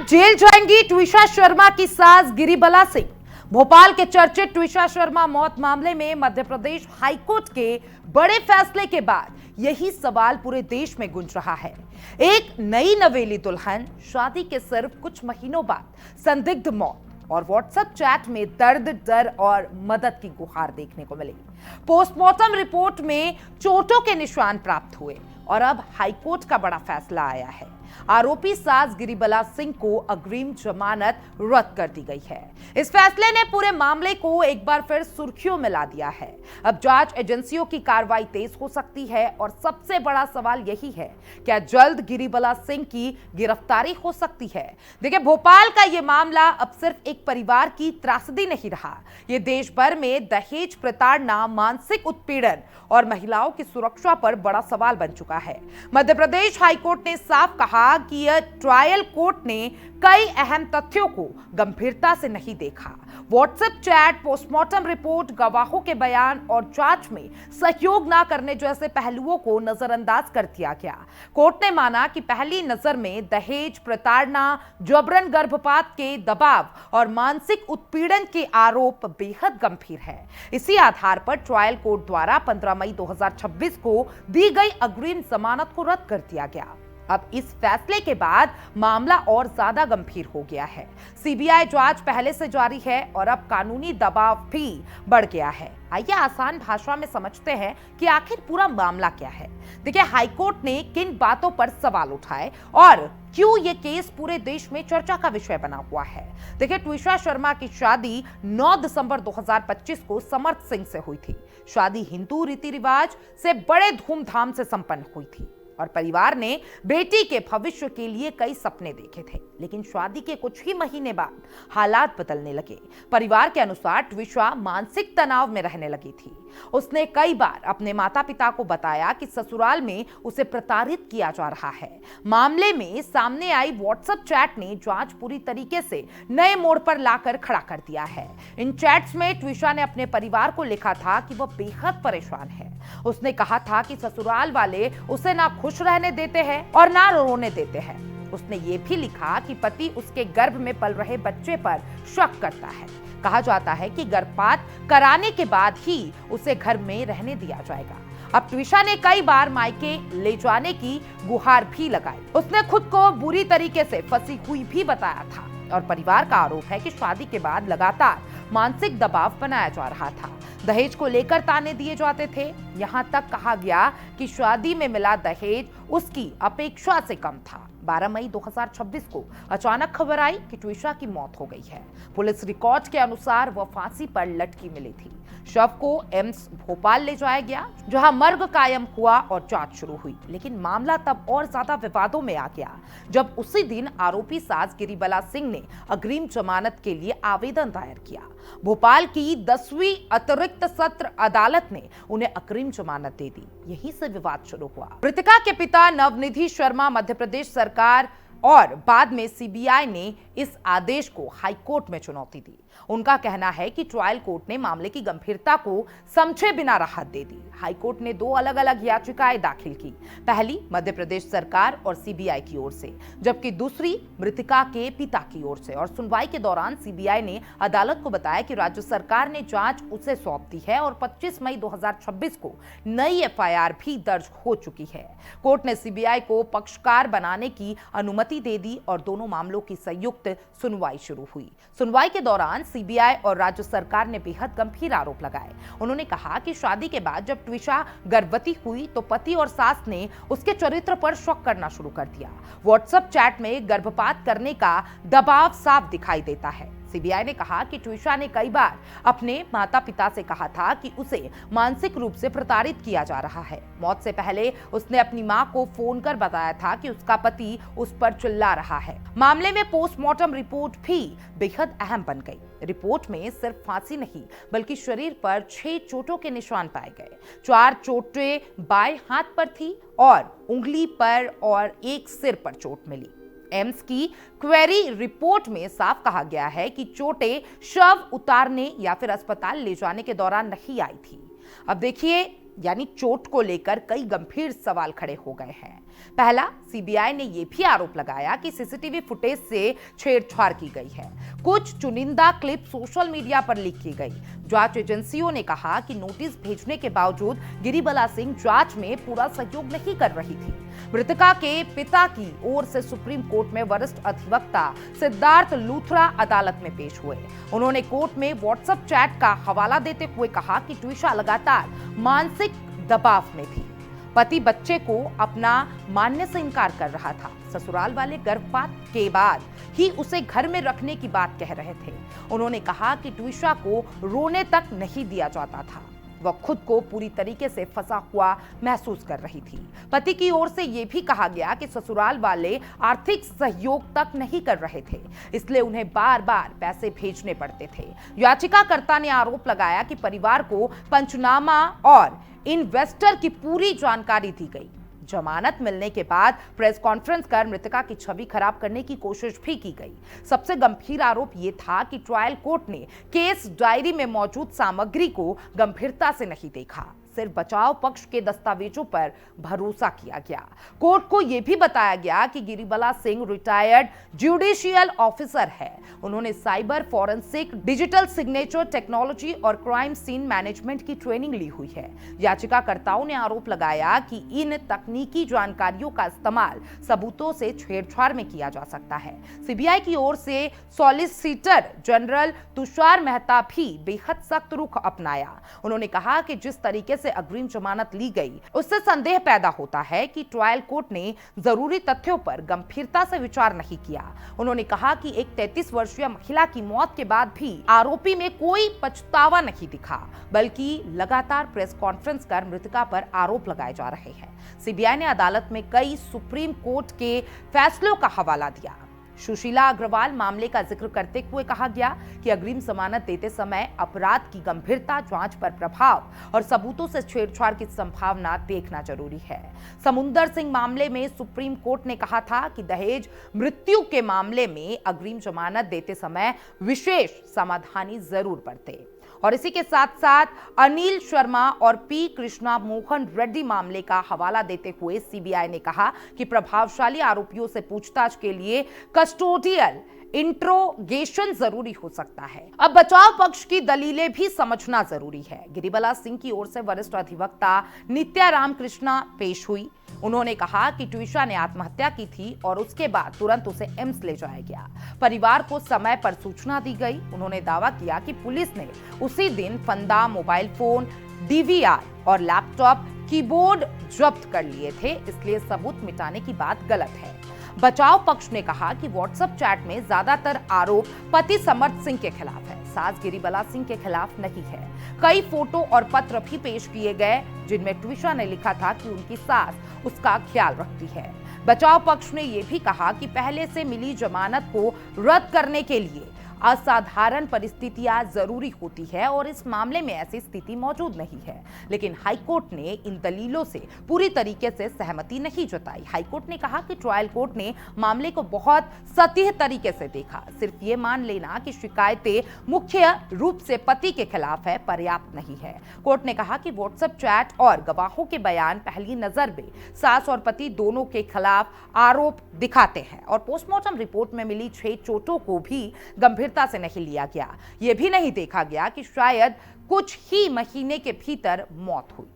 Jail जाएंगी ट्विशा शर्मा की सास गिरिबाला सिंह। भोपाल के चर्चित ट्विशा शर्मा मौत मामले में मध्य प्रदेश हाईकोर्ट के बड़े फैसले के बाद यही सवाल पूरे देश में गूंज रहा है। एक नई नवेली दुल्हन शादी के सिर्फ कुछ महीनों बाद संदिग्ध मौत और व्हाट्सएप चैट में दर्द, डर और मदद की गुहार देखने को मिली। पोस्टमार्टम रिपोर्ट में चोटों के निशान प्राप्त हुए और अब हाईकोर्ट का बड़ा फैसला आया है। आरोपी सास गिरिबाला सिंह को अग्रिम जमानत रद्द कर दी गई है। इस फैसले ने पूरे मामले को एक बार फिर सुर्खियों में ला दिया है। अब जांच एजेंसियों की कार्रवाई तेज हो सकती है और सबसे बड़ा सवाल यही है, क्या जल्द गिरिबाला सिंह की गिरफ्तारी हो सकती है। देखिए, भोपाल का यह मामला अब सिर्फ एक परिवार की त्रासदी नहीं रहा, ये देश भर में दहेज प्रताड़ना, मानसिक उत्पीड़न और महिलाओं की सुरक्षा पर बड़ा सवाल बन चुका है। मध्य प्रदेश हाईकोर्ट ने साफ कहा कि यह ट्रायल कोर्ट ने कई अहम तथ्यों को गंभीरता से नहीं देखा। व्हाट्सएप चैट, पोस्टमार्टम रिपोर्ट, गवाहों के बयान और जांच में सहयोग न करने जैसे पहलुओं को नजरअंदाज कर दिया गया। कोर्ट ने माना कि पहली नजर में दहेज, प्रताड़ना, जबरन गर्भपात के दबाव और मानसिक उत्पीड़न के आरोप बेहद गंभीर है। इसी आधार पर ट्रायल कोर्ट द्वारा 15 मई 2026 को दी गई अग्रिम जमानत को रद्द कर दिया गया। अब इस फैसले के बाद मामला और ज्यादा गंभीर हो गया है। सीबीआई जांच पहले से जारी है और अब कानूनी दबाव भी बढ़ गया है। आइए आसान भाषा में समझते हैं कि आखिर पूरा मामला क्या है। देखिए, हाईकोर्ट ने किन बातों पर सवाल उठाए और क्यों ये केस पूरे देश में चर्चा का विषय बना हुआ है। देखिए, ट्विशा शर्मा की शादी 9 दिसंबर 2025 को समर्थ सिंह से हुई थी। शादी हिंदू रीति रिवाज से बड़े धूमधाम से संपन्न हुई थी और परिवार ने बेटी के भविष्य के लिए कई सपने देखे थे। लेकिन शादी के कुछ ही महीने बाद हालात बदलने लगे। परिवार के अनुसार ट्विशा मानसिक तनाव में रहने लगी थी। उसने कई बार अपने माता पिता को बताया कि ससुराल में उसे प्रताड़ित किया जा रहा है। मामले में सामने आई व्हाट्सएप चैट ने जांच पूरी तरीके से नए मोड़ पर लाकर खड़ा कर दिया है। इन चैट्स में ट्विशा ने अपने परिवार को लिखा था कि वह बेहद परेशान है। उसने कहा था कि ससुराल वाले उसे ना खुश रहने देते हैं और ना रोने देते हैं। उसने ये भी लिखा कि पति उसके गर्भ में पल रहे बच्चे पर शक करता है। कहा जाता है कि गर्भपात कराने के बाद ही उसे घर में रहने दिया जाएगा। अब ट्विशा ने कई बार मायके ले जाने की गुहार भी लगाई। उसने खुद को बुरी तरीके से फंसी हुई भी बताया था और परिवार का आरोप है कि शादी के बाद लगातार मानसिक दबाव बनाया जा रहा था। दहेज को लेकर ताने दिए जाते थे। यहां तक कहा गया कि शादी में मिला दहेज उसकी अपेक्षा से कम था। 12 मई 2026 को अचानक खबर आई कि ट्विशा की मौत हो गई है। पुलिस रिकॉर्ड के अनुसार वह फांसी पर लटकी मिली थी। शव को एम्स भोपाल ले जाया गया, जहां मर्ग कायम हुआ और जांच शुरू हुई। लेकिन मामला तब और ज्यादा विवादों में आ गया जब उसी दिन आरोपी सास गिरिबाला सिंह ने अग्रिम जमानत के लिए आवेदन दायर किया। भोपाल की 10वीं अतिरिक्त सत्र अदालत ने उन्हें अग्रिम जमानत दे दी। यहीं से विवाद शुरू हुआ। मृतका के पिता नवनिधि शर्मा, मध्य प्रदेश सरकार और बाद में सीबीआई ने इस आदेश को हाईकोर्ट में चुनौती दी। उनका कहना है कि ट्रायल कोर्ट ने मामले की गंभीरता को समझे बिना राहत दे दी। हाईकोर्ट ने 2 अलग-अलग याचिकाएं दाखिल की। पहली मध्य प्रदेश सरकार और सीबीआई की ओर से, जबकि दूसरी मृतका के पिता की ओर से। और सुनवाई के दौरान सीबीआई ने अदालत को बताया कि राज्य सरकार ने जांच उसे सौंप दी है और 25 मई 2026 को नई एफआईआर भी दर्ज हो चुकी है। कोर्ट ने सीबीआई को पक्षकार बनाने की अनुमति दे दी और दोनों मामलों की संयुक्त सुनवाई शुरू हुई। सुनवाई के दौरान सीबीआई और राज्य सरकार ने बेहद गंभीर आरोप लगाए। उन्होंने कहा कि शादी के बाद जब ट्विशा गर्भवती हुई तो पति और सास ने उसके चरित्र पर शक करना शुरू कर दिया। व्हाट्सएप चैट में गर्भपात करने का दबाव साफ दिखाई देता है। सीबीआई ने कहा कि ट्विशा ने कई बार अपने माता पिता से कहा था कि उसे मानसिक रूप से प्रताड़ित किया जा रहा है। मौत से पहले उसने अपनी मां को फोन कर बताया था कि उसका पति उस पर चिल्ला रहा है। मामले में पोस्टमार्टम रिपोर्ट भी बेहद अहम बन गई। रिपोर्ट में सिर्फ फांसी नहीं बल्कि शरीर पर 6 चोटों के निशान पाए गए। 4 चोटें बाएं हाथ पर थी और उंगली पर और एक सिर पर चोट मिली। एम्स की क्वेरी रिपोर्ट में साफ कहा गया है कि चोटें शव उतारने या फिर अस्पताल ले जाने के दौरान नहीं आई थी। अब देखिए, यानी चोट को लेकर कई गंभीर सवाल खड़े हो गए हैं। पहला, सीबीआई ने यह भी आरोप लगाया कि सीसीटीवी फुटेज से छेड़छाड़ की गई है। कुछ चुनिंदा क्लिप सोशल मीडिया पर लीक की गई। जांच एजेंसियों ने कहा कि नोटिस भेजने के बावजूद गिरिबाला सिंह जांच में पूरा सहयोग नहीं कर रही थी। मृतका के पिता की ओर से सुप्रीम कोर्ट में वरिष्ठ अधिवक्ता सिद्धार्थ लूथरा अदालत में पेश हुए। उन्होंने कोर्ट में व्हाट्सएप चैट का हवाला देते हुए कहा कि ट्विशा लगातार मानसिक दबाव में थी। पति बच्चे को अपना मानने से इनकार कर रहा था। ससुराल वाले गर्भपात के बाद ही उसे घर में रखने की बात कह रहे थे। उन्होंने कहा कि ट्विशा को रोने तक नहीं दिया जाता था। वह खुद को पूरी तरीके से फंसा हुआ महसूस कर रही थी। पति की ओर से यह भी कहा गया कि ससुराल वाले आर्थिक सहयोग तक नहीं कर रहे थे, इसलिए उन्हें बार बार पैसे भेजने पड़ते थे। याचिकाकर्ता ने आरोप लगाया कि परिवार को पंचनामा और इन्वेस्टर की पूरी जानकारी दी गई। जमानत मिलने के बाद प्रेस कॉन्फ्रेंस कर मृतका की छवि खराब करने की कोशिश भी की गई। सबसे गंभीर आरोप यह था कि ट्रायल कोर्ट ने केस डायरी में मौजूद सामग्री को गंभीरता से नहीं देखा। सिर्फ बचाव पक्ष के दस्तावेजों पर भरोसा किया गया। कोर्ट को यह भी बताया गया कि Giribala Singh retired judicial officer है। उन्होंने cyber forensic, digital signature technology और क्राइम सीन मैनेजमेंट की ट्रेनिंग ली हुई है। याचिकाकर्ताओं ने आरोप लगाया कि इन तकनीकी जानकारियों का इस्तेमाल सबूतों से छेड़छाड़ में किया जा सकता है। सीबीआई की ओर से सॉलिसिटर जनरल तुषार मेहता भी बेहद सख्त रुख अपनाया। उन्होंने कहा कि जिस तरीके से अग्रिम जमानत ली गई, उससे संदेह पैदा होता है कि ट्रायल कोर्ट ने जरूरी तथ्यों पर गंभीरता से विचार नहीं किया। उन्होंने कहा कि एक 33 वर्षीय महिला की मौत के बाद भी आरोपी में कोई पछतावा नहीं दिखा, बल्कि लगातार प्रेस कॉन्फ्रेंस कर मृतका पर आरोप लगाए जा रहे हैं। सीबीआई ने अदालत में कई सुप्रीम कोर्ट के फैसलों का हवाला दिया। सुशीला अग्रवाल मामले का जिक्र करते हुए कहा गया कि अग्रिम जमानत देते समय अपराध की गंभीरता, जांच पर प्रभाव और सबूतों से छेड़छाड़ की संभावना देखना जरूरी है। समुंदर सिंह मामले में सुप्रीम कोर्ट ने कहा था कि दहेज मृत्यु के मामले में अग्रिम जमानत देते समय विशेष सावधानी जरूर बरते। और इसी के साथ साथ अनिल शर्मा और पी कृष्णा मोहन रेड्डी मामले का हवाला देते हुए सीबीआई ने कहा कि प्रभावशाली आरोपियों से पूछताछ के लिए कस्टोडियल इंट्रोगेशन जरूरी हो सकता है। अब बचाव पक्ष की दलीलें भी समझना जरूरी है। गिरिबाला सिंह की ओर से वरिष्ठ अधिवक्ता नित्या रामकृष्णा पेश हुई। उन्होंने कहा कि ट्विशा ने आत्महत्या की थी और उसके बाद तुरंत उसे एम्स ले जाया गया। परिवार को समय पर सूचना दी गई। उन्होंने दावा किया कि पुलिस ने उसी दिन फंदा, मोबाइल फोन, डीवीआर और लैपटॉप, कीबोर्ड जब्त कर लिए थे, इसलिए सबूत मिटाने की बात गलत है। बचाव पक्ष ने कहा कि व्हाट्सएप चैट में ज्यादातर आरोप पति समर्थ सिंह के खिलाफ है, सास गिरिबाला सिंह के खिलाफ नहीं है। कई फोटो और पत्र भी पेश किए गए जिनमें ट्विशा ने लिखा था कि उनकी सास उसका ख्याल रखती है। बचाव पक्ष ने यह भी कहा कि पहले से मिली जमानत को रद्द करने के लिए असाधारण परिस्थितियां जरूरी होती है और इस मामले में ऐसी स्थिति मौजूद नहीं है। लेकिन हाईकोर्ट ने इन दलीलों से पूरी तरीके से सहमति नहीं जताई। हाईकोर्ट ने कहा कि ट्रायल कोर्ट ने मामले को बहुत सतही तरीके से देखा। सिर्फ ये मान लेना कि शिकायतें मुख्य रूप से पति के खिलाफ है पर्याप्त नहीं है। कोर्ट ने कहा कि व्हाट्सएप चैट और गवाहों के बयान पहली नजर में सास और पति दोनों के खिलाफ आरोप दिखाते हैं और पोस्टमार्टम रिपोर्ट में मिली 6 चोटों को भी गंभीरता से नहीं लिया गया। यह भी नहीं देखा गया कि शायद कुछ ही महीने के भीतर मौत हुई।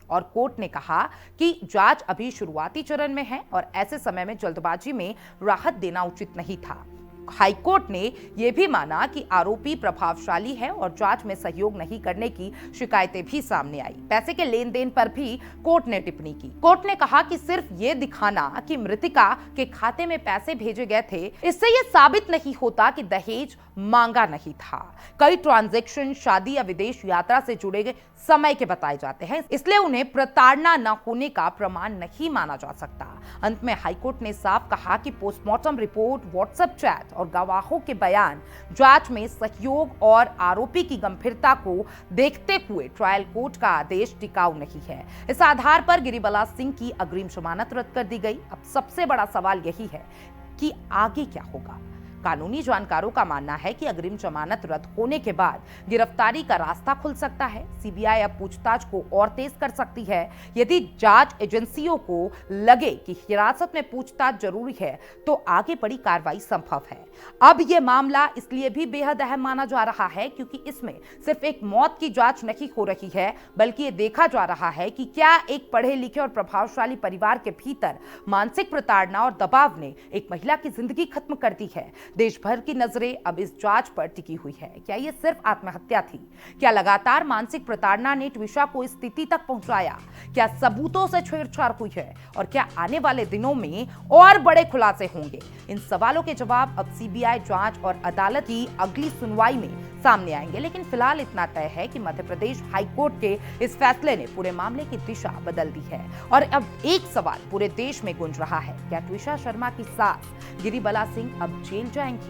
और कोर्ट ने कहा कि जांच अभी शुरुआती चरण में है और ऐसे समय में जल्दबाजी में राहत देना उचित नहीं था। हाईकोर्ट ने यह भी माना कि आरोपी प्रभावशाली है और जांच में सहयोग नहीं करने की शिकायतें भी सामने आई। पैसे के लेन देन पर भी कोर्ट ने टिप्पणी की। कोर्ट ने कहा कि सिर्फ ये दिखाना कि मृतिका के खाते में पैसे भेजे गए थे, इससे यह साबित नहीं होता कि दहेज मांगा नहीं था। कई ट्रांजैक्शन शादी या विदेश यात्रा से जुड़े समय के बताए जाते हैं, इसलिए उन्हें प्रताड़ना न होने का प्रमाण नहीं माना जा सकता। अंत में हाईकोर्ट ने साफ कहा कि पोस्टमार्टम रिपोर्ट, व्हाट्सएप चैट और गवाहों के बयान जांच में सहयोग और आरोपी की गंभीरता को देखते हुए ट्रायल कोर्ट का आदेश टिकाऊ नहीं है। इस आधार पर गिरिबाला सिंह की अग्रिम जमानत रद्द कर दी गई। अब सबसे बड़ा सवाल यही है कि आगे क्या होगा। कानूनी जानकारों का मानना है कि अग्रिम जमानत रद्द होने के बाद गिरफ्तारी का रास्ता खुल सकता है। सीबीआई अब पूछताछ को और तेज कर सकती है। यदि जांच एजेंसियों को लगे कि हिरासत में पूछताछ जरूरी है तो आगे बड़ी कार्रवाई संभव है। अब यह मामला इसलिए भी बेहद अहम माना जा रहा है क्योंकि इसमें सिर्फ एक मौत की जांच नहीं हो रही है, बल्कि ये देखा जा रहा है कि क्या एक पढ़े लिखे और प्रभावशाली परिवार के भीतर मानसिक प्रताड़ना और दबाव ने एक महिला की जिंदगी खत्म कर दी है। देश भर की नजरें अब इस जांच पर टिकी हुई है। क्या ये सिर्फ आत्महत्या थी? क्या लगातार मानसिक प्रताड़ना ने ट्विशा को इस स्थिति तक पहुंचाया? क्या सबूतों से छेड़छाड़ हुई है? और क्या आने वाले दिनों में और बड़े खुलासे होंगे? इन सवालों के जवाब अब सीबीआई जांच और अदालत की अगली सुनवाई में सामने आएंगे। लेकिन फिलहाल इतना तय है कि मध्य प्रदेश हाईकोर्ट के इस फैसले ने पूरे मामले की दिशा बदल दी है। और अब एक सवाल पूरे देश में गूंज रहा है, क्या ट्विशा शर्मा की सास गिरिबला सिंह अब जेल जाएंगी?